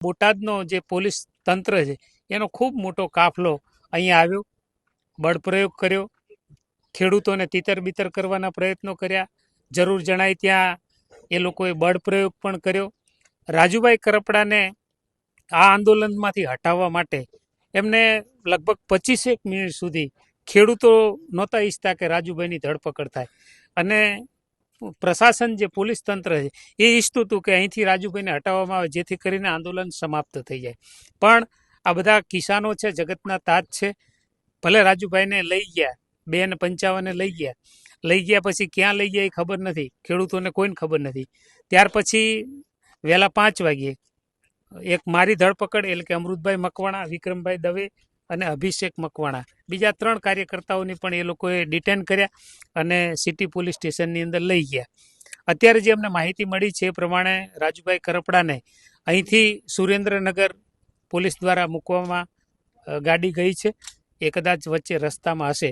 બોટાદનો જે પોલીસ તંત્ર છે એનો ખૂબ મોટો કાફલો અહીંયા આવ્યો, બળપ્રયોગ કર્યો, ખેડૂતોને તીતર બીતર કરવાના પ્રયત્નો કર્યા, જરૂર જણાય ત્યાં એ લોકોએ બળપ્રયોગ પણ કર્યો. રાજુભાઈ કરપડાને આ આંદોલનમાંથી હટાવવા માટે એમને લગભગ 25 મિનિટ સુધી ખેડૂતો નહોતા ઈચ્છતા કે રાજુભાઈની ધરપકડ થાય, અને પ્રશાસન જે પોલીસ તંત્ર છે એ ઈચ્છતું હતું કે અહીંથી રાજુભાઈને હટાવવામાં આવે જેથી કરીને આંદોલન સમાપ્ત થઈ જાય. પણ આ બધા કિસાનો છે, જગતના તાજ છે, ભલે રાજુભાઈને લઈ ગયા, 255 લઈ ગયા પછી ક્યાં લઈ ગયા એ ખબર નથી, ખેડૂતોને કોઈને ખબર નથી. ત્યાર પછી વહેલા 5 વાગ્યે એક મારી ધરપકડ એટલે કે અમૃતભાઈ મકવાણા, વિક્રમભાઈ દવે અને અભિષેક મકવાણા, બીજા 3 કાર્યકર્તાઓની પણ એ લોકોએ ડિટેન કર્યા અને સિટી પોલીસ સ્ટેશનની અંદર લઈ ગયા. અત્યારે જે અમને માહિતી મળી છે એ પ્રમાણે રાજુભાઈ કરપડાને અહીંથી સુરેન્દ્રનગર પોલીસ દ્વારા મૂકવામાં ગાડી ગઈ છે, એ કદાચ વચ્ચે રસ્તામાં હશે.